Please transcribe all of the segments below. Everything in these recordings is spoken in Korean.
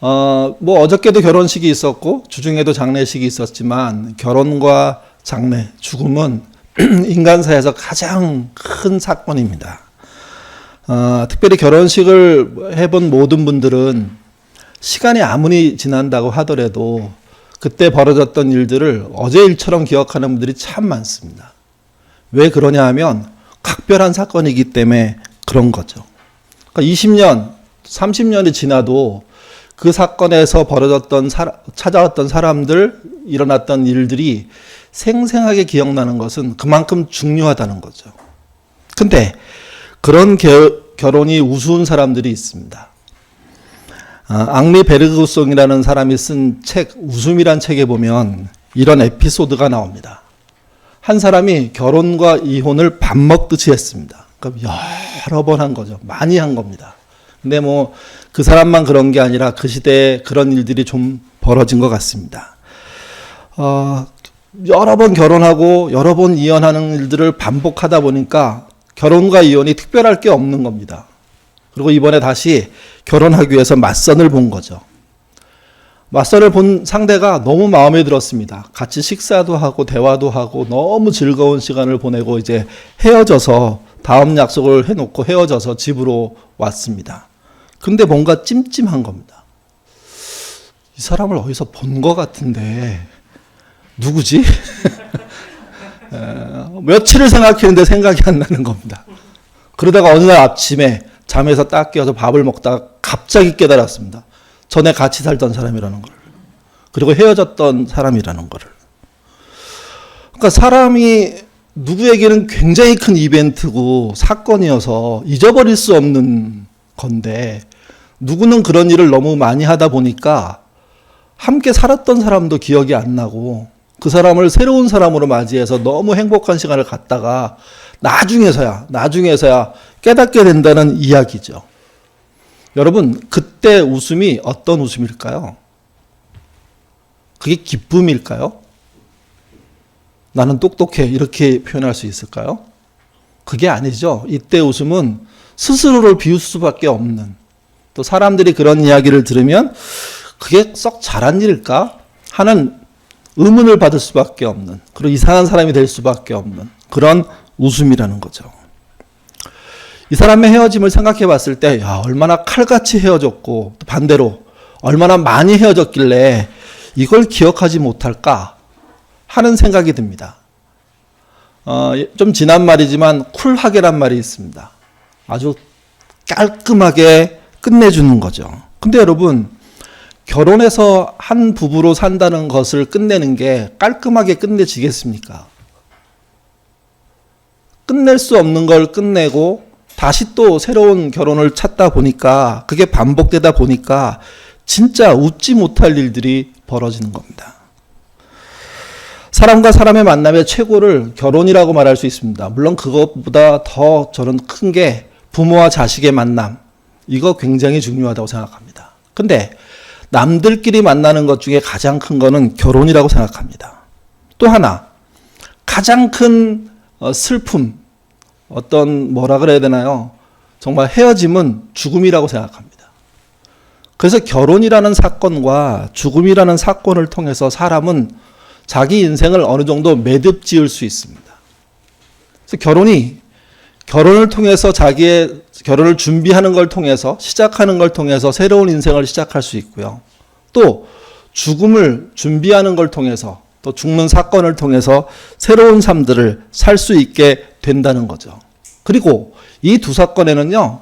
뭐 어저께도 결혼식이 있었고 주중에도 장례식이 있었지만 결혼과 장례, 죽음은 인간사에서 가장 큰 사건입니다. 특별히 결혼식을 해본 모든 분들은 시간이 아무리 지난다고 하더라도 그때 벌어졌던 일들을 어제 일처럼 기억하는 분들이 참 많습니다. 왜 그러냐 하면 각별한 사건이기 때문에 그런 거죠. 그러니까 20년, 30년이 지나도 그 사건에서 찾아왔던 사람들, 일어났던 일들이 생생하게 기억나는 것은 그만큼 중요하다는 거죠. 근데 그런 결혼이 우스운 사람들이 있습니다. 앙리 베르그송이라는 사람이 쓴 책, 웃음이란 책에 보면 이런 에피소드가 나옵니다. 한 사람이 결혼과 이혼을 밥 먹듯이 했습니다. 그러니까 여러 번 한 거죠. 많이 한 겁니다. 근데 뭐 그 사람만 그런 게 아니라 그 시대에 그런 일들이 좀 벌어진 것 같습니다. 여러 번 결혼하고 여러 번 이혼하는 일들을 반복하다 보니까 결혼과 이혼이 특별할 게 없는 겁니다. 그리고 이번에 다시 결혼하기 위해서 맞선을 본 거죠. 맞선을 본 상대가 너무 마음에 들었습니다. 같이 식사도 하고 대화도 하고 너무 즐거운 시간을 보내고 이제 헤어져서 다음 약속을 해놓고 헤어져서 집으로 왔습니다. 근데 뭔가 찜찜한 겁니다. 이 사람을 어디서 본 것 같은데 누구지? 며칠을 생각했는데 생각이 안 나는 겁니다. 그러다가 어느 날 아침에 잠에서 딱 깨어서 밥을 먹다가 갑자기 깨달았습니다. 전에 같이 살던 사람이라는 걸. 그리고 헤어졌던 사람이라는 거를. 그러니까 사람이 누구에게는 굉장히 큰 이벤트고 사건이어서 잊어버릴 수 없는 건데 누구는 그런 일을 너무 많이 하다 보니까 함께 살았던 사람도 기억이 안 나고 그 사람을 새로운 사람으로 맞이해서 너무 행복한 시간을 갖다가 나중에서야 깨닫게 된다는 이야기죠. 여러분, 그때 웃음이 어떤 웃음일까요? 그게 기쁨일까요? 나는 똑똑해 이렇게 표현할 수 있을까요? 그게 아니죠. 이때 웃음은 스스로를 비울 수밖에 없는, 또 사람들이 그런 이야기를 들으면 그게 썩 잘한 일일까 하는 의문을 받을 수밖에 없는, 그리고 이상한 사람이 될 수밖에 없는 그런 웃음이라는 거죠. 이 사람의 헤어짐을 생각해 봤을 때 얼마나 칼같이 헤어졌고 또 반대로 얼마나 많이 헤어졌길래 이걸 기억하지 못할까 하는 생각이 듭니다. 좀 지난 말이지만 쿨하게란 말이 있습니다. 아주 깔끔하게 끝내주는 거죠. 근데 여러분, 결혼해서 한 부부로 산다는 것을 끝내는 게 깔끔하게 끝내지겠습니까? 끝낼 수 없는 걸 끝내고 다시 또 새로운 결혼을 찾다 보니까, 그게 반복되다 보니까 진짜 웃지 못할 일들이 벌어지는 겁니다. 사람과 사람의 만남의 최고를 결혼이라고 말할 수 있습니다. 물론 그것보다 더 저는 큰 게 부모와 자식의 만남, 이거 굉장히 중요하다고 생각합니다. 근데 남들끼리 만나는 것 중에 가장 큰 거는 결혼이라고 생각합니다. 또 하나, 가장 큰 슬픔, 뭐라 그래야 되나요? 정말 헤어짐은 죽음이라고 생각합니다. 그래서 결혼이라는 사건과 죽음이라는 사건을 통해서 사람은 자기 인생을 어느 정도 매듭 지을 수 있습니다. 그래서 결혼을 통해서 자기의 결혼을 준비하는 걸 통해서, 시작하는 걸 통해서 새로운 인생을 시작할 수 있고요. 또 죽음을 준비하는 걸 통해서, 또 죽는 사건을 통해서 새로운 삶들을 살 수 있게 된다는 거죠. 그리고 이 두 사건에는요,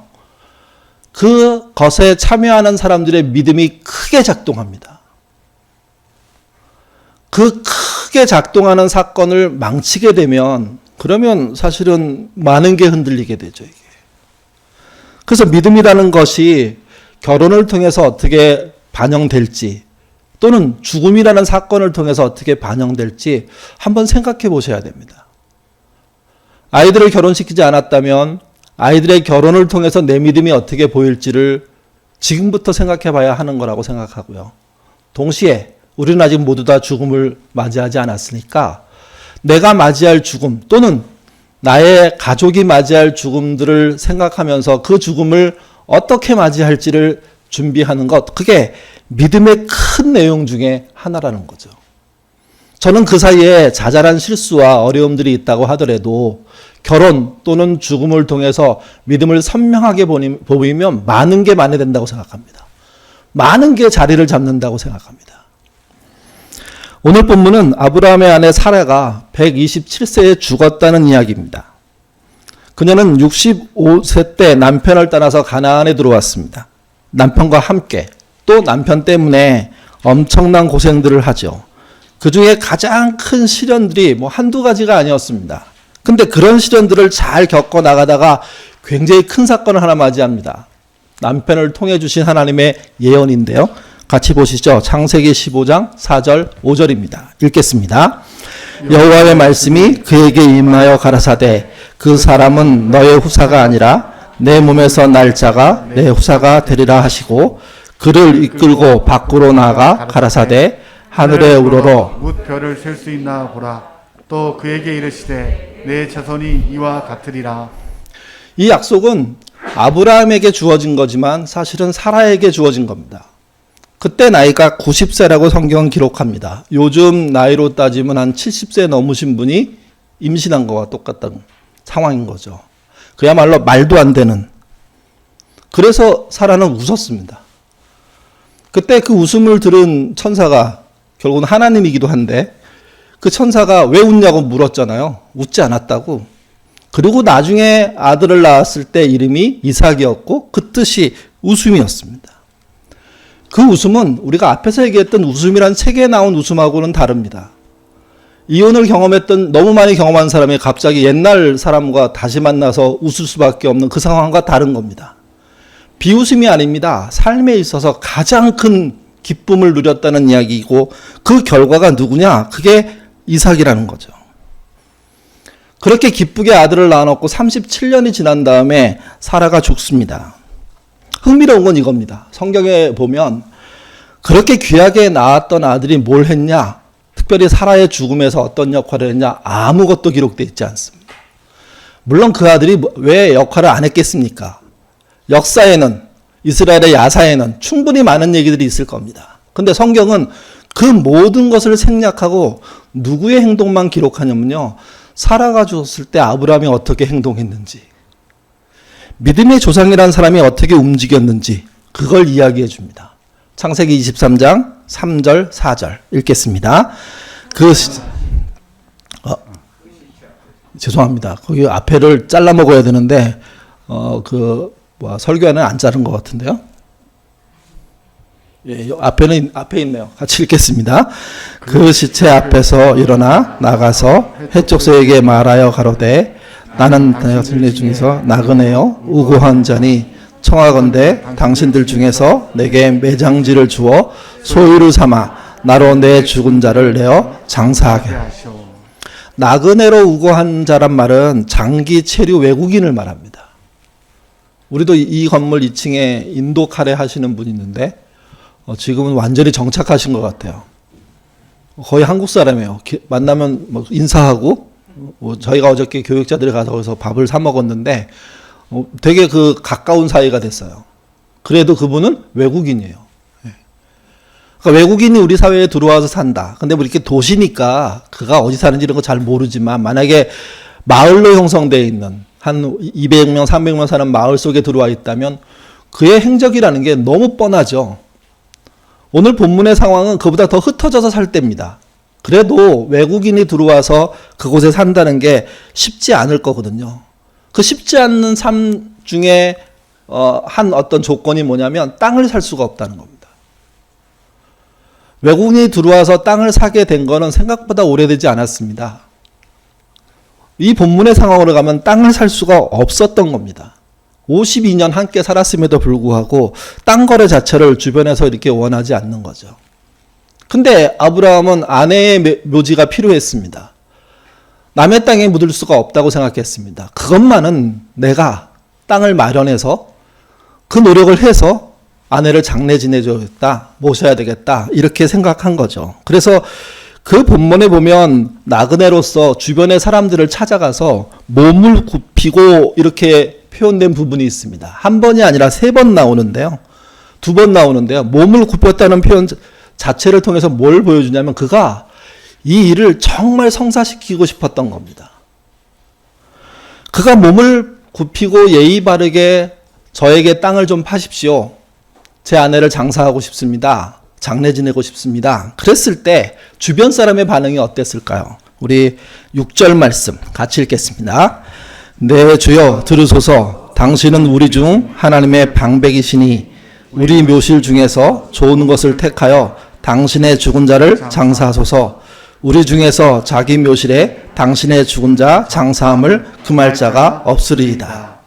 그것에 참여하는 사람들의 믿음이 크게 작동합니다. 그 크게 작동하는 사건을 망치게 되면, 그러면 사실은 많은 게 흔들리게 되죠, 이게. 그래서 믿음이라는 것이 결혼을 통해서 어떻게 반영될지, 또는 죽음이라는 사건을 통해서 어떻게 반영될지 한번 생각해 보셔야 됩니다. 아이들을 결혼시키지 않았다면 아이들의 결혼을 통해서 내 믿음이 어떻게 보일지를 지금부터 생각해 봐야 하는 거라고 생각하고요. 동시에 우리는 아직 모두 다 죽음을 맞이하지 않았으니까 내가 맞이할 죽음, 또는 나의 가족이 맞이할 죽음들을 생각하면서 그 죽음을 어떻게 맞이할지를 준비하는 것, 그게 믿음의 큰 내용 중에 하나라는 거죠. 저는 그 사이에 자잘한 실수와 어려움들이 있다고 하더라도 결혼 또는 죽음을 통해서 믿음을 선명하게 보이면 많은 게 만회된다고 생각합니다. 많은 게 자리를 잡는다고 생각합니다. 오늘 본문은 아브라함의 아내 사라가 127세에 죽었다는 이야기입니다. 그녀는 65세 때 남편을 떠나서 가나안에 들어왔습니다. 남편과 함께 또 남편 때문에 엄청난 고생들을 하죠. 그 중에 가장 큰 시련들이 한두 가지가 아니었습니다. 근데 그런 시련들을 잘 겪어 나가다가 굉장히 큰 사건을 하나 맞이합니다. 남편을 통해 주신 하나님의 예언인데요. 같이 보시죠. 창세기 15장 4절 5절입니다. 읽겠습니다. 여호와의 말씀이 그에게 임하여 가라사대 그 사람은 너의 후사가 아니라 내 몸에서 날 자가 내 후사가 되리라 하시고 그를 이끌고 밖으로 나가 가라사대 하늘에 우러러 뭇 별을 셀 수 있나 보라. 또 그에게 이르시되 내 자손이 이와 같으리라. 이 약속은 아브라함에게 주어진 거지만 사실은 사라에게 주어진 겁니다. 그때 나이가 90세라고 성경은 기록합니다. 요즘 나이로 따지면 한 70세 넘으신 분이 임신한 거와 똑같다는 상황인 거죠. 그야말로 말도 안 되는. 그래서 사라는 웃었습니다. 그때 그 웃음을 들은 천사가 결국은 하나님이기도 한데 그 천사가 왜 웃냐고 물었잖아요. 웃지 않았다고. 그리고 나중에 아들을 낳았을 때 이름이 이삭이었고 그 뜻이 웃음이었습니다. 그 웃음은 우리가 앞에서 얘기했던 웃음이란 책에 나온 웃음하고는 다릅니다. 이혼을 경험했던 너무 많이 경험한 사람이 갑자기 옛날 사람과 다시 만나서 웃을 수밖에 없는 그 상황과 다른 겁니다. 비웃음이 아닙니다. 삶에 있어서 가장 큰 기쁨을 누렸다는 이야기이고 그 결과가 누구냐? 그게 이삭이라는 거죠. 그렇게 기쁘게 아들을 낳아놓고 37년이 지난 다음에 사라가 죽습니다. 흥미로운 건 이겁니다. 성경에 보면 그렇게 귀하게 낳았던 아들이 뭘 했냐? 특별히 사라의 죽음에서 어떤 역할을 했냐? 아무것도 기록되어 있지 않습니다. 물론 그 아들이 왜 역할을 안 했겠습니까? 역사에는 이스라엘의 야사에는 충분히 많은 얘기들이 있을 겁니다. 근데 성경은 그 모든 것을 생략하고 누구의 행동만 기록하냐면요. 사라가 죽었을 때 아브라함이 어떻게 행동했는지, 믿음의 조상이라는 사람이 어떻게 움직였는지 그걸 이야기해 줍니다. 창세기 23장 3절 4절 읽겠습니다. 죄송합니다. 거기 앞에를 잘라 먹어야 되는데 설교에는 안 자른 것 같은데요. 예, 앞에 있네요. 같이 읽겠습니다. 그 시체 앞에서 일어나 나가서 해족소에게 말하여 가로되 나는 당신들 중에서 나그네요 우고한 자니 청하건대 당신들 중에서 내게 매장지를 주어 소유를 삼아 나로 내 죽은 자를 내어 장사하게 하시오. 나그네로 우고한 자란 말은 장기 체류 외국인을 말합니다. 우리도 이 건물 2층에 인도 카레 하시는 분이 있는데 지금은 완전히 정착하신 것 같아요. 거의 한국 사람이에요. 만나면 인사하고 저희가 어저께 교육자들이 가서 거기서 밥을 사 먹었는데 되게 그 가까운 사이가 됐어요. 그래도 그분은 외국인이에요. 그러니까 외국인이 우리 사회에 들어와서 산다. 근데 뭐 이렇게 도시니까 그가 어디 사는지 이런 거 잘 모르지만 만약에 마을로 형성되어 있는 한 200명, 300명 사는 마을 속에 들어와 있다면 그의 행적이라는 게 너무 뻔하죠. 오늘 본문의 상황은 그보다 더 흩어져서 살 때입니다. 그래도 외국인이 들어와서 그곳에 산다는 게 쉽지 않을 거거든요. 그 쉽지 않는 삶 중에 한 어떤 조건이 뭐냐면 땅을 살 수가 없다는 겁니다. 외국인이 들어와서 땅을 사게 된 거는 생각보다 오래되지 않았습니다. 이 본문의 상황으로 가면 땅을 살 수가 없었던 겁니다. 52년 함께 살았음에도 불구하고 땅 거래 자체를 주변에서 이렇게 원하지 않는 거죠. 근데 아브라함은 아내의 묘지가 필요했습니다. 남의 땅에 묻을 수가 없다고 생각했습니다. 그것만은 내가 땅을 마련해서 그 노력을 해서 아내를 장례 지내줘야겠다, 모셔야 되겠다 이렇게 생각한 거죠. 그래서 그 본문에 보면 나그네로서 주변의 사람들을 찾아가서 몸을 굽히고 이렇게 표현된 부분이 있습니다. 한 번이 아니라 3번 나오는데요. 두 번 나오는데요. 몸을 굽혔다는 표현 자체를 통해서 뭘 보여주냐면 그가 이 일을 정말 성사시키고 싶었던 겁니다. 그가 몸을 굽히고 예의 바르게 저에게 땅을 좀 파십시오. 제 아내를 장사하고 싶습니다. 장례 지내고 싶습니다. 그랬을 때 주변 사람의 반응이 어땠을까요? 우리 6절 말씀 같이 읽겠습니다. 네, 주여 들으소서. 당신은 우리 중 하나님의 방백이시니 우리 묘실 중에서 좋은 것을 택하여 당신의 죽은 자를 장사하소서. 우리 중에서 자기 묘실에 당신의 죽은 자 장사함을 금할 자가 없으리이다.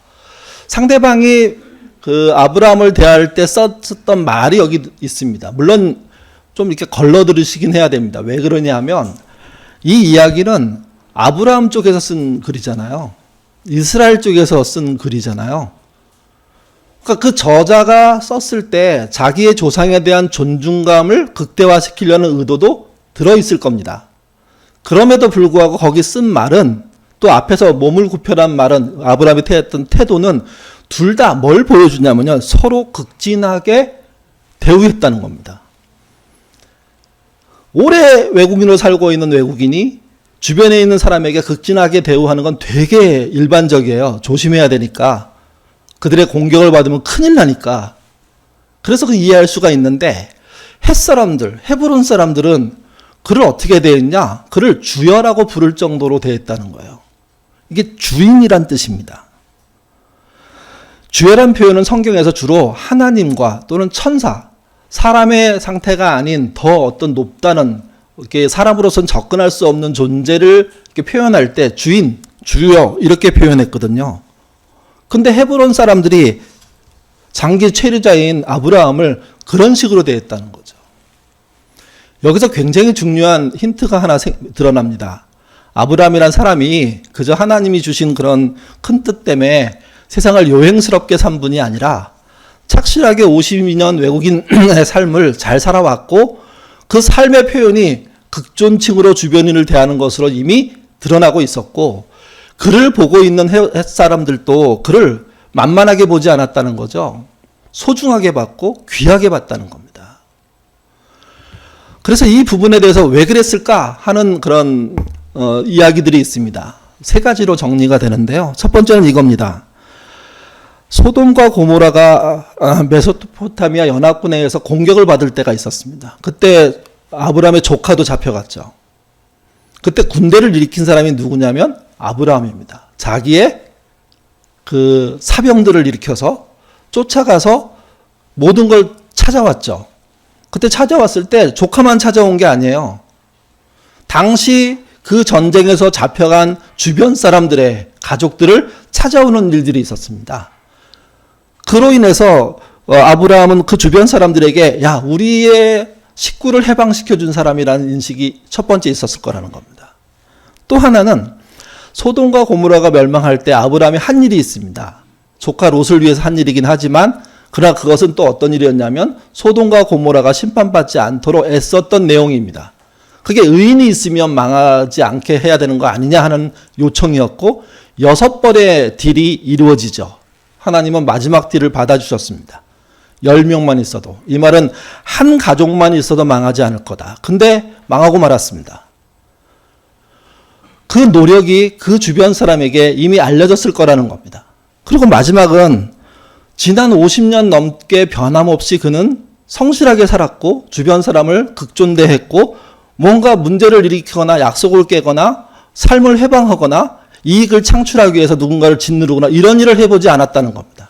상대방이 그 아브라함을 대할 때 썼던 말이 여기 있습니다. 물론 좀 이렇게 걸러 들으시긴 해야 됩니다. 왜 그러냐 하면 이 이야기는 아브라함 쪽에서 쓴 글이잖아요. 이스라엘 쪽에서 쓴 글이잖아요. 그러니까 그 저자가 썼을 때 자기의 조상에 대한 존중감을 극대화시키려는 의도도 들어있을 겁니다. 그럼에도 불구하고 거기 쓴 말은 또 앞에서 몸을 굽혀란 말은 아브라함이 했던 태도는 둘 다 뭘 보여주냐면요. 서로 극진하게 대우했다는 겁니다. 오래 외국인으로 살고 있는 외국인이 주변에 있는 사람에게 극진하게 대우하는 건 되게 일반적이에요. 조심해야 되니까. 그들의 공격을 받으면 큰일 나니까. 그래서 그 이해할 수가 있는데 헷사람들, 헤브론 사람들은 그를 어떻게 대했냐? 그를 주여라고 부를 정도로 대했다는 거예요. 이게 주인이란 뜻입니다. 주여란 표현은 성경에서 주로 하나님과 또는 천사, 사람의 상태가 아닌 더 어떤 높다는 이렇게 사람으로서는 접근할 수 없는 존재를 이렇게 표현할 때 주인, 주여 이렇게 표현했거든요. 근데 헤브론 사람들이 장기 체류자인 아브라함을 그런 식으로 대했다는 거죠. 여기서 굉장히 중요한 힌트가 하나 드러납니다. 아브라함이란 사람이 그저 하나님이 주신 그런 큰 뜻 때문에 세상을 요행스럽게 산 분이 아니라 착실하게 52년 외국인의 삶을 잘 살아왔고 그 삶의 표현이 극존칭으로 주변인을 대하는 것으로 이미 드러나고 있었고 그를 보고 있는 햇사람들도 그를 만만하게 보지 않았다는 거죠. 소중하게 봤고 귀하게 봤다는 겁니다. 그래서 이 부분에 대해서 왜 그랬을까 하는 그런 이야기들이 있습니다. 세 가지로 정리가 되는데요. 첫 번째는 이겁니다. 소돔과 고모라가 메소포타미아 연합군에 의해서 공격을 받을 때가 있었습니다. 그때 아브라함의 조카도 잡혀갔죠. 그때 군대를 일으킨 사람이 누구냐면 아브라함입니다. 자기의 그 사병들을 일으켜서 쫓아가서 모든 걸 찾아왔죠. 그때 찾아왔을 때 조카만 찾아온 게 아니에요. 당시 그 전쟁에서 잡혀간 주변 사람들의 가족들을 찾아오는 일들이 있었습니다. 그로 인해서 아브라함은 그 주변 사람들에게 야, 우리의 식구를 해방시켜 준 사람이라는 인식이 첫 번째 있었을 거라는 겁니다. 또 하나는 소돔과 고모라가 멸망할 때 아브라함이 한 일이 있습니다. 조카 롯을 위해서 한 일이긴 하지만 그러나 그것은 또 어떤 일이었냐면 소돔과 고모라가 심판받지 않도록 애썼던 내용입니다. 그게 의인이 있으면 망하지 않게 해야 되는 거 아니냐 하는 요청이었고 6번의 딜이 이루어지죠. 하나님은 마지막 딜을 받아주셨습니다. 10명만 있어도. 이 말은 한 가족만 있어도 망하지 않을 거다. 근데 망하고 말았습니다. 그 노력이 그 주변 사람에게 이미 알려졌을 거라는 겁니다. 그리고 마지막은 지난 50년 넘게 변함없이 그는 성실하게 살았고 주변 사람을 극존대했고 뭔가 문제를 일으키거나 약속을 깨거나 삶을 해방하거나 이익을 창출하기 위해서 누군가를 짓누르거나 이런 일을 해보지 않았다는 겁니다.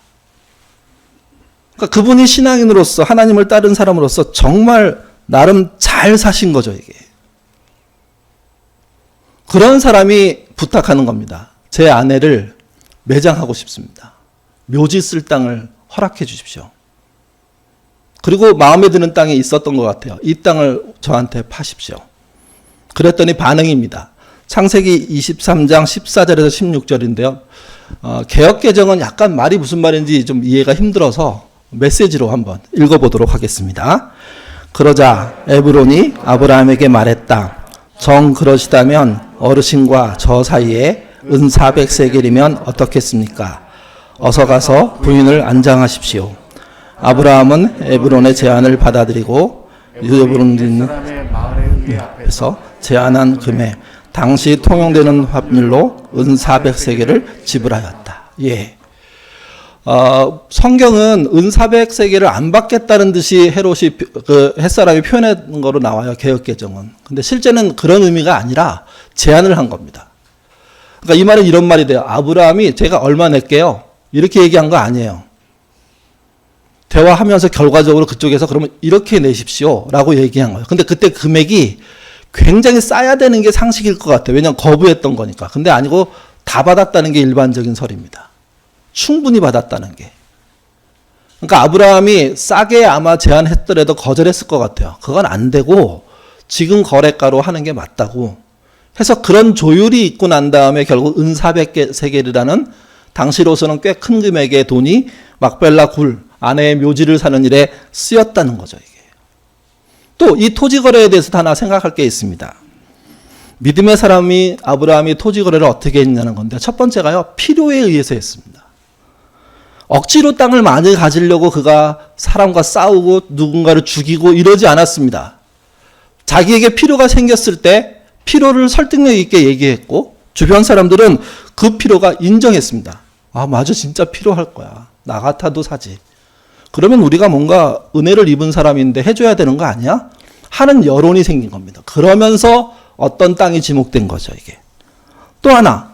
그러니까 그분이 신앙인으로서 하나님을 따른 사람으로서 정말 나름 잘 사신 거죠, 이게. 그런 사람이 부탁하는 겁니다. 제 아내를 매장하고 싶습니다. 묘지 쓸 땅을 허락해 주십시오. 그리고 마음에 드는 땅이 있었던 것 같아요. 이 땅을 저한테 파십시오. 그랬더니 반응입니다. 창세기 23장 14절에서 16절인데요. 개역개정은 약간 말이 무슨 말인지 좀 이해가 힘들어서 메시지로 한번 읽어보도록 하겠습니다. 그러자 에브론이 아브라함에게 말했다. 정 그러시다면 어르신과 저 사이에 은 400세겔이면 어떻겠습니까? 어서 가서 부인을 안장하십시오. 아브라함은 에브론의 제안을 받아들이고 에브론에 있는 사람의 마을의 의회 에서 제안한 금액 당시 통용되는 환율로 은 400세겔을 지불하였다. 예. 성경은 은 400세겔을 안 받겠다는 듯이 헤롯이 그 햇사람이 표현한 거로 나와요. 개역개정은. 근데 실제는 그런 의미가 아니라 제안을 한 겁니다. 그러니까 이 말은 이런 말이 돼요. 아브라함이 제가 얼마 낼게요. 이렇게 얘기한 거 아니에요. 대화하면서 결과적으로 그쪽에서 그러면 이렇게 내십시오. 라고 얘기한 거예요. 근데 그때 금액이 굉장히 싸야 되는 게 상식일 것 같아요. 왜냐하면 거부했던 거니까. 근데 아니고 다 받았다는 게 일반적인 설입니다. 충분히 받았다는 게. 그러니까 아브라함이 싸게 아마 제안했더라도 거절했을 것 같아요. 그건 안 되고 지금 거래가로 하는 게 맞다고 해서 그런 조율이 있고 난 다음에 결국 은 400세겔이라는 당시로서는 꽤 큰 금액의 돈이 막벨라 굴 아내의 묘지를 사는 일에 쓰였다는 거죠. 이게. 또 이 토지 거래에 대해서도 하나 생각할 게 있습니다. 믿음의 사람이 아브라함이 토지 거래를 어떻게 했냐는 건데 첫 번째가요. 필요에 의해서 했습니다. 억지로 땅을 많이 가지려고 그가 사람과 싸우고 누군가를 죽이고 이러지 않았습니다. 자기에게 필요가 생겼을 때 필요를 설득력 있게 얘기했고 주변 사람들은 그 필요가 인정했습니다. 아, 맞아. 진짜 필요할 거야. 나 같아도 사지. 그러면 우리가 뭔가 은혜를 입은 사람인데 해줘야 되는 거 아니야? 하는 여론이 생긴 겁니다. 그러면서 어떤 땅이 지목된 거죠, 이게. 또 하나.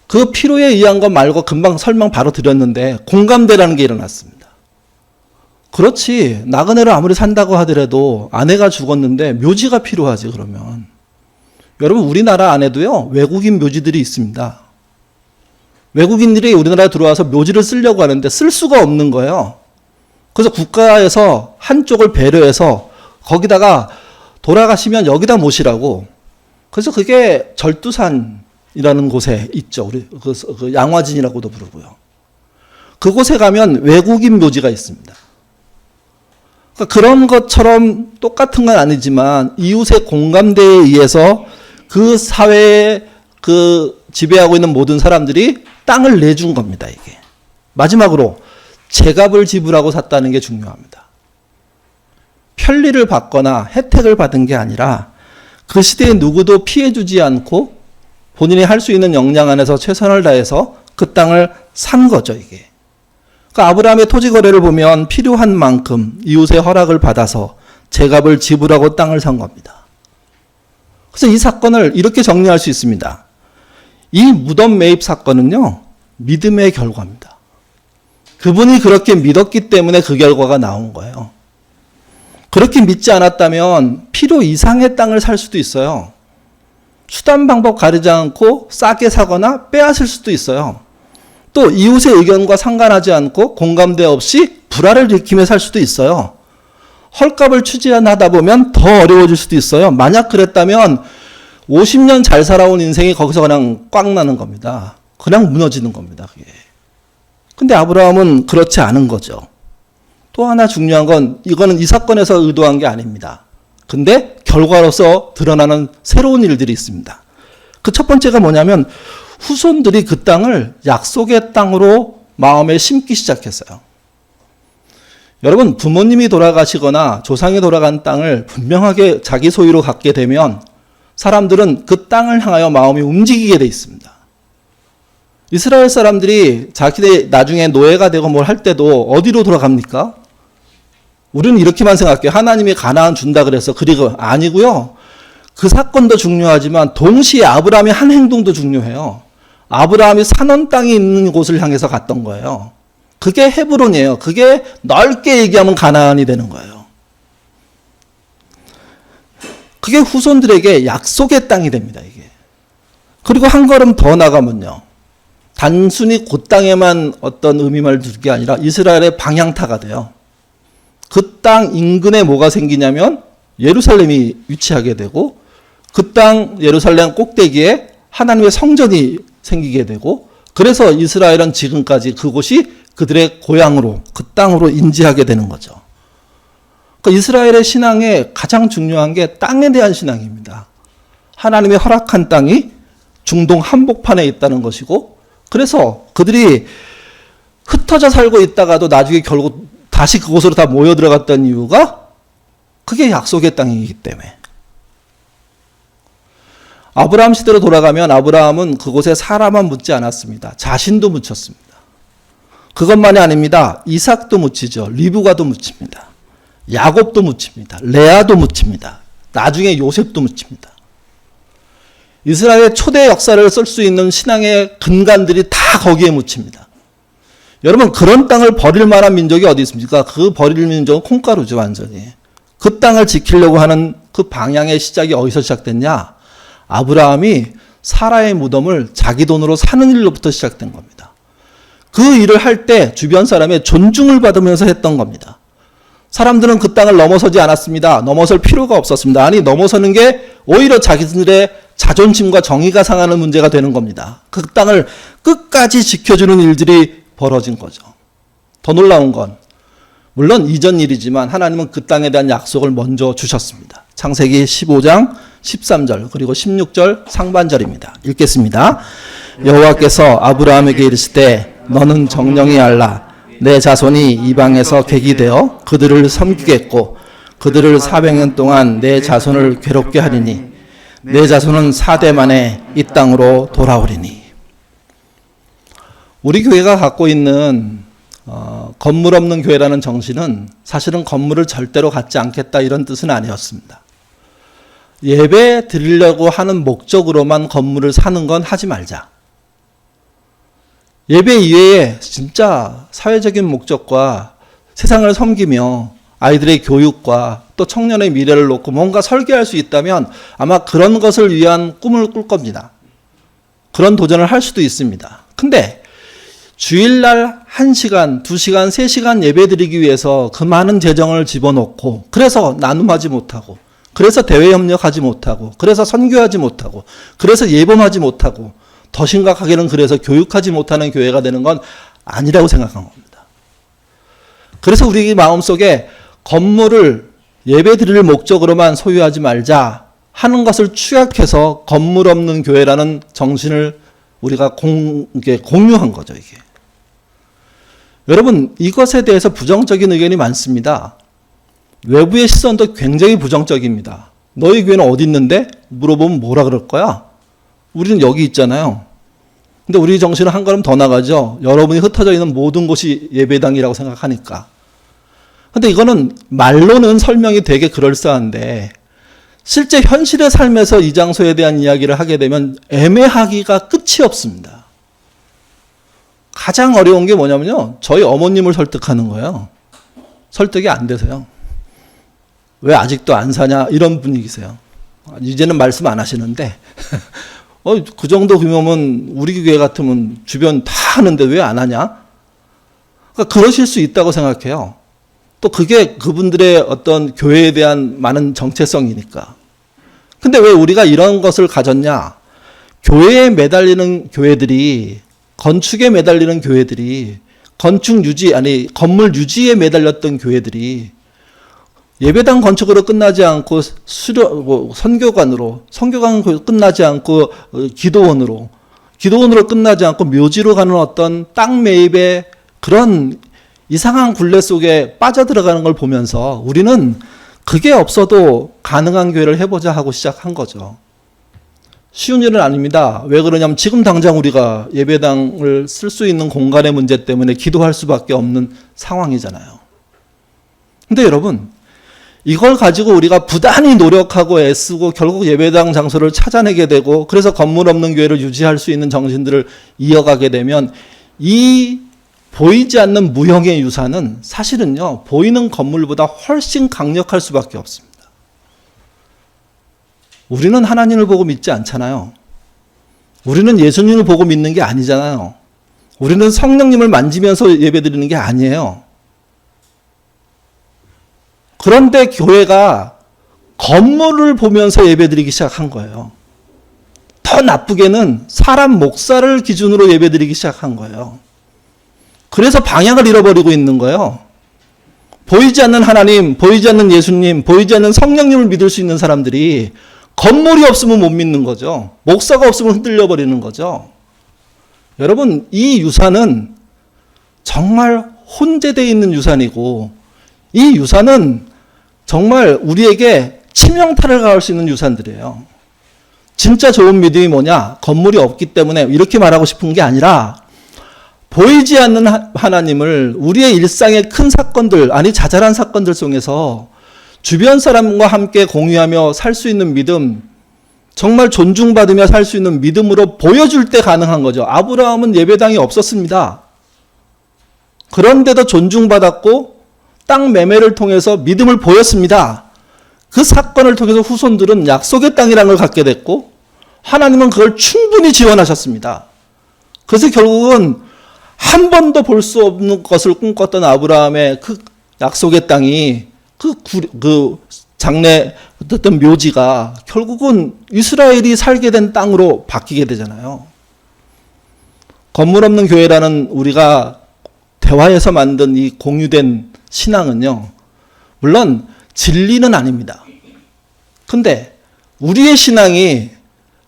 그 필요에 의한 것 말고 금방 설명 바로 드렸는데 공감대라는 게 일어났습니다. 그렇지. 나그네를 아무리 산다고 하더라도 아내가 죽었는데 묘지가 필요하지 그러면. 여러분 우리나라 안에도요. 외국인 묘지들이 있습니다. 외국인들이 우리나라에 들어와서 묘지를 쓰려고 하는데 쓸 수가 없는 거예요. 그래서 국가에서 한쪽을 배려해서 거기다가 돌아가시면 여기다 모시라고. 그래서 그게 절두산이라는 곳에 있죠. 우리 그 양화진이라고도 부르고요. 그곳에 가면 외국인 묘지가 있습니다. 그러니까 그런 것처럼 똑같은 건 아니지만 이웃의 공감대에 의해서 그 사회에 그 지배하고 있는 모든 사람들이 땅을 내준 겁니다. 이게. 마지막으로 제값을 지불하고 샀다는 게 중요합니다. 편리를 받거나 혜택을 받은 게 아니라 그 시대에 누구도 피해주지 않고 본인이 할 수 있는 역량 안에서 최선을 다해서 그 땅을 산 거죠. 이게. 그러니까 아브라함의 토지 거래를 보면 필요한 만큼 이웃의 허락을 받아서 제값을 지불하고 땅을 산 겁니다. 그래서 이 사건을 이렇게 정리할 수 있습니다. 이 무덤 매입 사건은요. 믿음의 결과입니다. 그분이 그렇게 믿었기 때문에 그 결과가 나온 거예요. 그렇게 믿지 않았다면 필요 이상의 땅을 살 수도 있어요. 수단 방법 가리지 않고 싸게 사거나 빼앗을 수도 있어요. 또 이웃의 의견과 상관하지 않고 공감대 없이 불화를 일으키며 살 수도 있어요. 헐값을 추진하다 보면 더 어려워질 수도 있어요. 만약 그랬다면 50년 잘 살아온 인생이 거기서 그냥 꽉 나는 겁니다. 그냥 무너지는 겁니다. 그게. 근데 아브라함은 그렇지 않은 거죠. 또 하나 중요한 건 이거는 이 사건에서 의도한 게 아닙니다. 근데 결과로서 드러나는 새로운 일들이 있습니다. 그 첫 번째가 뭐냐면 후손들이 그 땅을 약속의 땅으로 마음에 심기 시작했어요. 여러분 부모님이 돌아가시거나 조상이 돌아간 땅을 분명하게 자기 소유로 갖게 되면 사람들은 그 땅을 향하여 마음이 움직이게 돼 있습니다. 이스라엘 사람들이 자기네 나중에 노예가 되고 뭘 할 때도 어디로 돌아갑니까? 우리는 이렇게만 생각해요. 하나님이 가나안 준다 그래서 그리고 아니고요. 그 사건도 중요하지만 동시에 아브라함이 한 행동도 중요해요. 아브라함이 사는 땅이 있는 곳을 향해서 갔던 거예요. 그게 헤브론이에요. 그게 넓게 얘기하면 가나안이 되는 거예요. 그게 후손들에게 약속의 땅이 됩니다. 이게. 그리고 한 걸음 더 나가면요. 단순히 그 땅에만 어떤 의미만 두는 게 아니라 이스라엘의 방향타가 돼요. 그 땅 인근에 뭐가 생기냐면 예루살렘이 위치하게 되고 그 땅 예루살렘 꼭대기에 하나님의 성전이 생기게 되고 그래서 이스라엘은 지금까지 그곳이 그들의 고향으로 그 땅으로 인지하게 되는 거죠. 그러니까 이스라엘의 신앙에 가장 중요한 게 땅에 대한 신앙입니다. 하나님의 허락한 땅이 중동 한복판에 있다는 것이고 그래서 그들이 흩어져 살고 있다가도 나중에 결국 다시 그곳으로 다 모여 들어갔던 이유가 그게 약속의 땅이기 때문에. 아브라함 시대로 돌아가면 아브라함은 그곳에 사람만 묻지 않았습니다. 자신도 묻혔습니다. 그것만이 아닙니다. 이삭도 묻히죠. 리브가도 묻힙니다. 야곱도 묻힙니다. 레아도 묻힙니다. 나중에 요셉도 묻힙니다. 이스라엘의 초대 역사를 쓸 수 있는 신앙의 근간들이 다 거기에 묻힙니다. 여러분, 그런 땅을 버릴 만한 민족이 어디 있습니까? 그 버릴 민족은 콩가루죠, 완전히. 그 땅을 지키려고 하는 그 방향의 시작이 어디서 시작됐냐? 아브라함이 사라의 무덤을 자기 돈으로 사는 일로부터 시작된 겁니다. 그 일을 할 때 주변 사람의 존중을 받으면서 했던 겁니다. 사람들은 그 땅을 넘어서지 않았습니다. 넘어설 필요가 없었습니다. 아니, 넘어서는 게 오히려 자기들의 자존심과 정의가 상하는 문제가 되는 겁니다. 그 땅을 끝까지 지켜주는 일들이 벌어진 거죠. 더 놀라운 건 물론 이전 일이지만 하나님은 그 땅에 대한 약속을 먼저 주셨습니다. 창세기 15장 13절 그리고 16절 상반절입니다. 읽겠습니다. 여호와께서 아브라함에게 이르시되 너는 정령이 알라 내 자손이 이방에서 객이 되어 그들을 섬기겠고 그들을 400년 동안 내 자손을 괴롭게 하리니 내 자손은 4대 만에 이 땅으로 돌아오리니. 우리 교회가 갖고 있는 건물 없는 교회라는 정신은 사실은 건물을 절대로 갖지 않겠다 이런 뜻은 아니었습니다. 예배 드리려고 하는 목적으로만 건물을 사는 건 하지 말자. 예배 이외에 진짜 사회적인 목적과 세상을 섬기며 아이들의 교육과 또 청년의 미래를 놓고 뭔가 설계할 수 있다면 아마 그런 것을 위한 꿈을 꿀 겁니다. 그런 도전을 할 수도 있습니다. 근데 주일날 1시간, 2시간, 3시간 예배 드리기 위해서 그 많은 재정을 집어넣고 그래서 나눔하지 못하고 그래서 대외 협력하지 못하고 그래서 선교하지 못하고 그래서 예범하지 못하고 더 심각하게는 그래서 교육하지 못하는 교회가 되는 건 아니라고 생각한 겁니다. 그래서 우리 마음속에 건물을 예배 드릴 목적으로만 소유하지 말자 하는 것을 축약해서 건물 없는 교회라는 정신을 우리가 공유한 거죠, 이게. 여러분, 이것에 대해서 부정적인 의견이 많습니다. 외부의 시선도 굉장히 부정적입니다. 너희 교회는 어디 있는데? 물어보면 뭐라 그럴 거야? 우리는 여기 있잖아요. 근데 우리 정신은 한 걸음 더 나가죠. 여러분이 흩어져 있는 모든 곳이 예배당이라고 생각하니까. 근데 이거는 말로는 설명이 되게 그럴싸한데 실제 현실의 삶에서 이 장소에 대한 이야기를 하게 되면 애매하기가 끝이 없습니다. 가장 어려운 게 뭐냐면요. 저희 어머님을 설득하는 거예요. 설득이 안 되세요. 왜 아직도 안 사냐 이런 분위기세요. 이제는 말씀 안 하시는데 그 정도 규모면 우리 교회 같으면 주변 다 하는데 왜 안 하냐? 그러니까 그러실 수 있다고 생각해요. 또 그게 그분들의 어떤 교회에 대한 많은 정체성이니까. 근데 왜 우리가 이런 것을 가졌냐? 교회에 매달리는 교회들이, 건축에 매달리는 교회들이, 건물 유지에 매달렸던 교회들이 예배당 건축으로 끝나지 않고 선교관으로 끝나지 않고 기도원으로 끝나지 않고 묘지로 가는 어떤 땅 매입의 그런 이상한 굴레 속에 빠져들어가는 걸 보면서 우리는 그게 없어도 가능한 교회를 해보자 하고 시작한 거죠. 쉬운 일은 아닙니다. 왜 그러냐면 지금 당장 우리가 예배당을 쓸 수 있는 공간의 문제 때문에 기도할 수밖에 없는 상황이잖아요. 근데 여러분, 이걸 가지고 우리가 부단히 노력하고 애쓰고 결국 예배당 장소를 찾아내게 되고 그래서 건물 없는 교회를 유지할 수 있는 정신들을 이어가게 되면 이 보이지 않는 무형의 유산은 사실은요, 보이는 건물보다 훨씬 강력할 수밖에 없습니다. 우리는 하나님을 보고 믿지 않잖아요. 우리는 예수님을 보고 믿는 게 아니잖아요. 우리는 성령님을 만지면서 예배드리는 게 아니에요. 그런데 교회가 건물을 보면서 예배드리기 시작한 거예요. 더 나쁘게는 사람 목사를 기준으로 예배드리기 시작한 거예요. 그래서 방향을 잃어버리고 있는 거예요. 보이지 않는 하나님, 보이지 않는 예수님, 보이지 않는 성령님을 믿을 수 있는 사람들이 건물이 없으면 못 믿는 거죠. 목사가 없으면 흔들려 버리는 거죠. 여러분, 이 유산은 정말 혼재되어 있는 유산이고, 이 유산은 정말 우리에게 치명타를 가할 수 있는 유산들이에요. 진짜 좋은 믿음이 뭐냐? 건물이 없기 때문에 이렇게 말하고 싶은 게 아니라, 보이지 않는 하나님을 우리의 일상의 큰 사건들, 아니 자잘한 사건들 속에서 주변 사람과 함께 공유하며 살 수 있는 믿음, 정말 존중받으며 살 수 있는 믿음으로 보여줄 때 가능한 거죠. 아브라함은 예배당이 없었습니다. 그런데도 존중받았고 땅 매매를 통해서 믿음을 보였습니다. 그 사건을 통해서 후손들은 약속의 땅이라는 걸 갖게 됐고 하나님은 그걸 충분히 지원하셨습니다. 그래서 결국은 한 번도 볼 수 없는 것을 꿈꿨던 아브라함의 그 약속의 땅이 그 장래 어떤 묘지가 결국은 이스라엘이 살게 된 땅으로 바뀌게 되잖아요. 건물 없는 교회라는 우리가 대화에서 만든 이 공유된 신앙은요, 물론 진리는 아닙니다. 근데 우리의 신앙이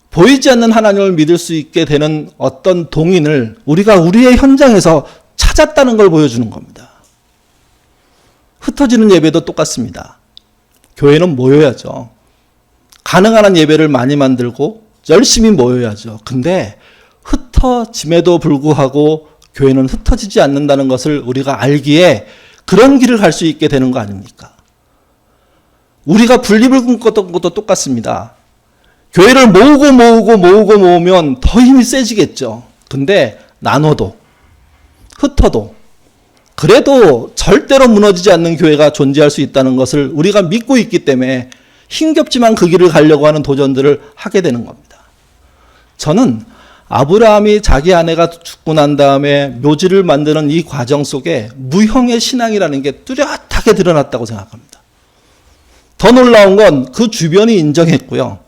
보이지 않는 하나님을 믿을 수 있게 되는 어떤 동인을 우리가 우리의 현장에서 찾았다는 걸 보여주는 겁니다. 흩어지는 예배도 똑같습니다. 교회는 모여야죠. 가능한 한 예배를 많이 만들고 열심히 모여야죠. 근데 흩어짐에도 불구하고 교회는 흩어지지 않는다는 것을 우리가 알기에 그런 길을 갈 수 있게 되는 거 아닙니까? 우리가 분립을 꿈꿨던 것도 똑같습니다. 교회를 모으면 더 힘이 세지겠죠. 근데 나눠도 흩어도 그래도 절대로 무너지지 않는 교회가 존재할 수 있다는 것을 우리가 믿고 있기 때문에 힘겹지만 그 길을 가려고 하는 도전들을 하게 되는 겁니다. 저는 아브라함이 자기 아내가 죽고 난 다음에 묘지를 만드는 이 과정 속에 무형의 신앙이라는 게 뚜렷하게 드러났다고 생각합니다. 더 놀라운 건 그 주변이 인정했고요.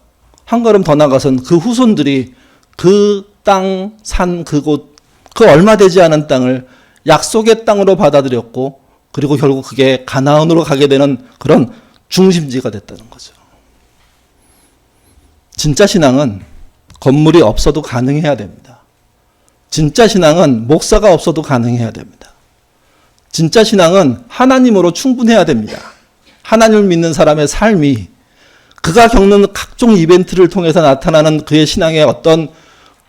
한 걸음 더 나가선 그 후손들이 그 땅, 산, 그곳, 그 얼마 되지 않은 땅을 약속의 땅으로 받아들였고, 그리고 결국 그게 가나안으로 가게 되는 그런 중심지가 됐다는 거죠. 진짜 신앙은 건물이 없어도 가능해야 됩니다. 진짜 신앙은 목사가 없어도 가능해야 됩니다. 진짜 신앙은 하나님으로 충분해야 됩니다. 하나님을 믿는 사람의 삶이 그가 겪는 각종 이벤트를 통해서 나타나는 그의 신앙의 어떤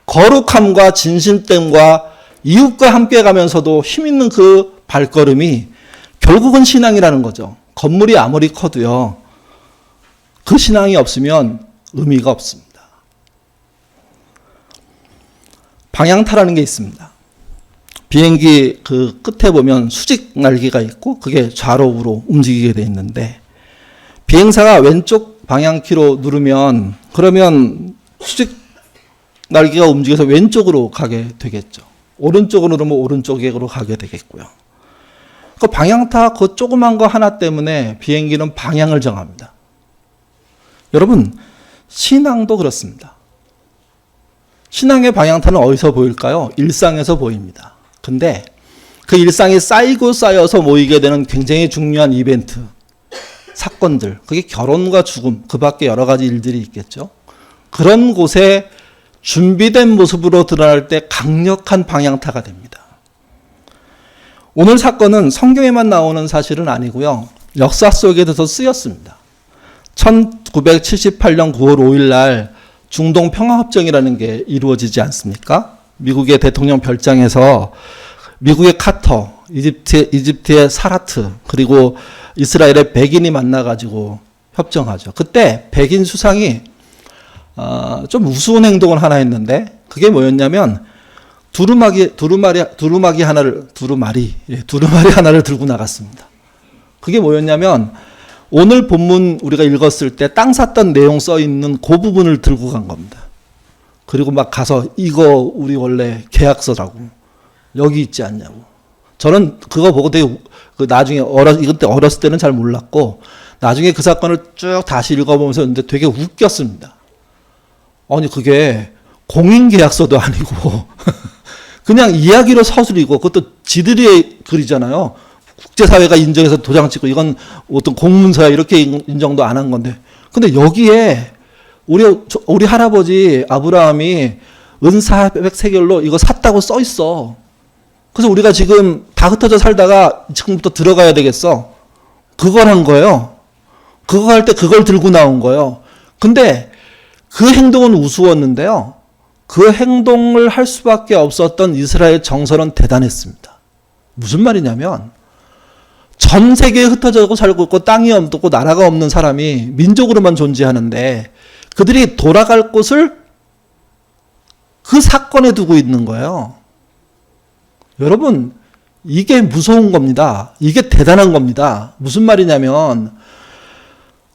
거룩함과 진실됨과 이웃과 함께 가면서도 힘있는 그 발걸음이 결국은 신앙이라는 거죠. 건물이 아무리 커도요, 그 신앙이 없으면 의미가 없습니다. 방향타라는 게 있습니다. 비행기 그 끝에 보면 수직 날개가 있고 그게 좌로 우로 움직이게 돼 있는데, 비행사가 왼쪽 방향키로 누르면 그러면 수직 날개가 움직여서 왼쪽으로 가게 되겠죠. 오른쪽으로 누르면 오른쪽으로 가게 되겠고요. 그 방향타 그 조그만 거 하나 때문에 비행기는 방향을 정합니다. 여러분, 신앙도 그렇습니다. 신앙의 방향타는 어디서 보일까요? 일상에서 보입니다. 근데 그 일상이 쌓이고 쌓여서 모이게 되는 굉장히 중요한 이벤트, 사건들, 그게 결혼과 죽음, 그 밖에 여러 가지 일들이 있겠죠. 그런 곳에 준비된 모습으로 드러날 때 강력한 방향타가 됩니다. 오늘 사건은 성경에만 나오는 사실은 아니고요, 역사 속에서 쓰였습니다. 1978년 9월 5일 날 중동 평화협정이라는 게 이루어지지 않습니까? 미국의 대통령 별장에서 미국의 카터, 이집트의 사라트, 그리고 이스라엘의 백인이 만나가지고 협정하죠. 그때 백인 수상이 좀 우스운 행동을 하나 했는데, 그게 뭐였냐면 두루마리 하나를 들고 나갔습니다. 그게 뭐였냐면 오늘 본문 우리가 읽었을 때 땅 샀던 내용 써 있는 그 부분을 들고 간 겁니다. 그리고 막 가서 이거 우리 원래 계약서라고 여기 있지 않냐고. 저는 그거 보고 되게 나중에 이때 어렸을 때는 잘 몰랐고 나중에 그 사건을 쭉 다시 읽어보면서 근데 되게 웃겼습니다. 아니 그게 공인계약서도 아니고 그냥 이야기로 서술이고 그것도 지들이 글이잖아요. 국제사회가 인정해서 도장 찍고 이건 어떤 공문서야 이렇게 인정도 안 한 건데, 근데 여기에 우리 할아버지 아브라함이 은사 100세겔로 이거 샀다고 써 있어. 그래서 우리가 지금 다 흩어져 살다가 지금부터 들어가야 되겠어. 그걸 한 거예요. 그거 할 때 그걸 들고 나온 거예요. 근데 그 행동은 우스웠는데요. 그 행동을 할 수밖에 없었던 이스라엘 정서는 대단했습니다. 무슨 말이냐면 전 세계에 흩어져 살고 있고 땅이 없고 나라가 없는 사람이 민족으로만 존재하는데 그들이 돌아갈 곳을 그 사건에 두고 있는 거예요. 여러분, 이게 무서운 겁니다. 이게 대단한 겁니다. 무슨 말이냐면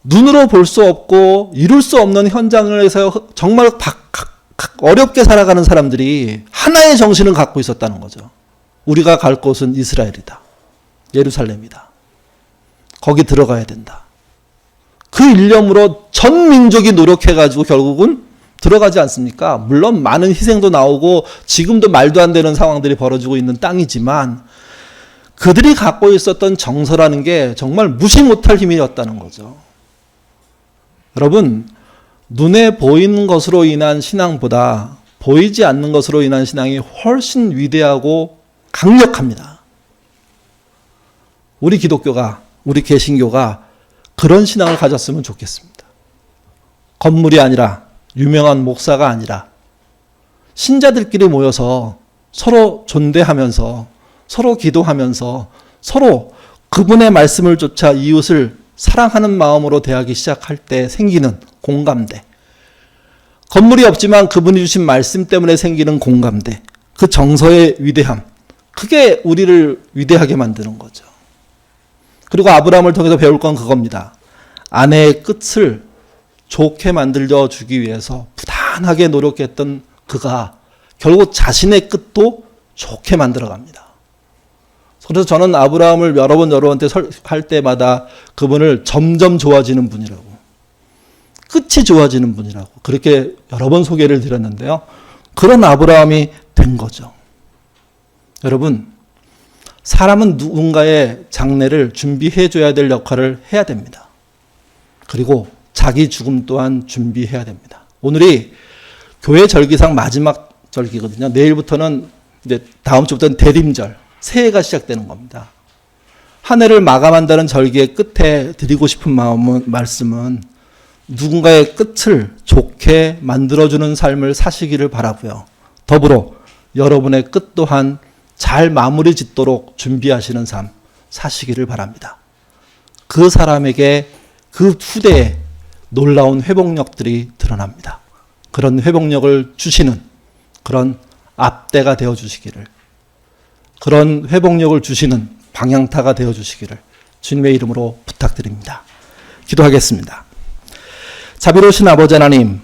눈으로 볼 수 없고 이룰 수 없는 현장에서 정말 어렵게 살아가는 사람들이 하나의 정신을 갖고 있었다는 거죠. 우리가 갈 곳은 이스라엘이다. 예루살렘이다. 거기 들어가야 된다. 그 일념으로 전 민족이 노력해가지고 결국은 들어가지 않습니까? 물론 많은 희생도 나오고 지금도 말도 안 되는 상황들이 벌어지고 있는 땅이지만 그들이 갖고 있었던 정서라는 게 정말 무시 못할 힘이었다는 거죠. 여러분, 눈에 보이는 것으로 인한 신앙보다 보이지 않는 것으로 인한 신앙이 훨씬 위대하고 강력합니다. 우리 기독교가, 우리 개신교가 그런 신앙을 가졌으면 좋겠습니다. 건물이 아니라, 유명한 목사가 아니라 신자들끼리 모여서 서로 존대하면서 서로 기도하면서 서로 그분의 말씀을 쫓아 이웃을 사랑하는 마음으로 대하기 시작할 때 생기는 공감대. 건물이 없지만 그분이 주신 말씀 때문에 생기는 공감대. 그 정서의 위대함. 그게 우리를 위대하게 만드는 거죠. 그리고 아브라함을 통해서 배울 건 그겁니다. 아내의 끝을 좋게 만들어 주기 위해서 부단하게 노력했던 그가 결국 자신의 끝도 좋게 만들어 갑니다. 그래서 저는 아브라함을 여러 번 여러분한테 할 때마다 그분을 점점 좋아지는 분이라고, 끝이 좋아지는 분이라고 그렇게 여러 번 소개를 드렸는데요. 그런 아브라함이 된 거죠. 여러분, 사람은 누군가의 장례를 준비해 줘야 될 역할을 해야 됩니다. 그리고 자기 죽음 또한 준비해야 됩니다. 오늘이 교회 절기상 마지막 절기거든요. 내일부터는 이제 다음 주부터는 대림절, 새해가 시작되는 겁니다. 한 해를 마감한다는 절기의 끝에 드리고 싶은 말씀은 누군가의 끝을 좋게 만들어주는 삶을 사시기를 바라고요. 더불어 여러분의 끝 또한 잘 마무리 짓도록 준비하시는 삶 사시기를 바랍니다. 그 사람에게 그 후대에 놀라운 회복력들이 드러납니다. 그런 회복력을 주시는 그런 앞대가 되어주시기를, 그런 회복력을 주시는 방향타가 되어주시기를 주님의 이름으로 부탁드립니다. 기도하겠습니다. 자비로우신 아버지 하나님,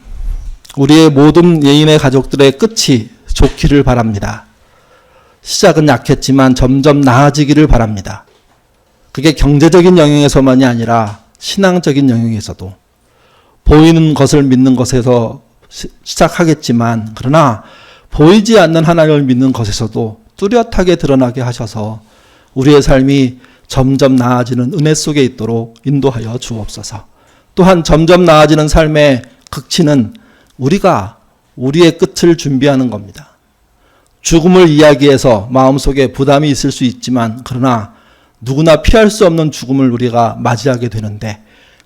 우리의 모든 예인의 가족들의 끝이 좋기를 바랍니다. 시작은 약했지만 점점 나아지기를 바랍니다. 그게 경제적인 영역에서만이 아니라 신앙적인 영역에서도 보이는 것을 믿는 것에서 시작하겠지만 그러나 보이지 않는 하나님을 믿는 것에서도 뚜렷하게 드러나게 하셔서 우리의 삶이 점점 나아지는 은혜 속에 있도록 인도하여 주옵소서. 또한 점점 나아지는 삶의 극치는 우리가 우리의 끝을 준비하는 겁니다. 죽음을 이야기해서 마음속에 부담이 있을 수 있지만 그러나 누구나 피할 수 없는 죽음을 우리가 맞이하게 되는데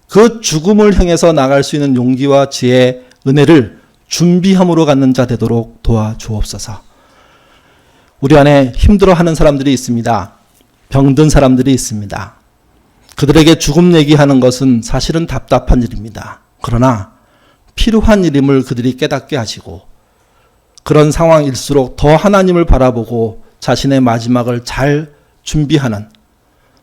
그 죽음을 향해서 나갈 수 있는 용기와 지혜, 은혜를 준비함으로 갖는 자 되도록 도와주옵소서. 우리 안에 힘들어하는 사람들이 있습니다. 병든 사람들이 있습니다. 그들에게 죽음 얘기하는 것은 사실은 답답한 일입니다. 그러나 필요한 일임을 그들이 깨닫게 하시고 그런 상황일수록 더 하나님을 바라보고 자신의 마지막을 잘 준비하는,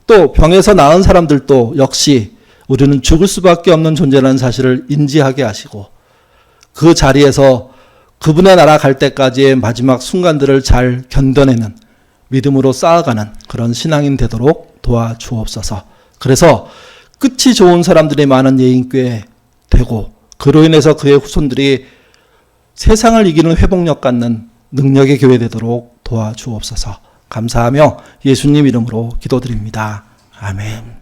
또 병에서 나은 사람들도 역시 우리는 죽을 수밖에 없는 존재라는 사실을 인지하게 하시고 그 자리에서 그분의 나라 갈 때까지의 마지막 순간들을 잘 견뎌내는 믿음으로 쌓아가는 그런 신앙인 되도록 도와주옵소서. 그래서 끝이 좋은 사람들이 많은 예인교회 되고 그로 인해서 그의 후손들이 세상을 이기는 회복력 갖는 능력의 교회 되도록 도와주옵소서. 감사하며 예수님 이름으로 기도드립니다. 아멘.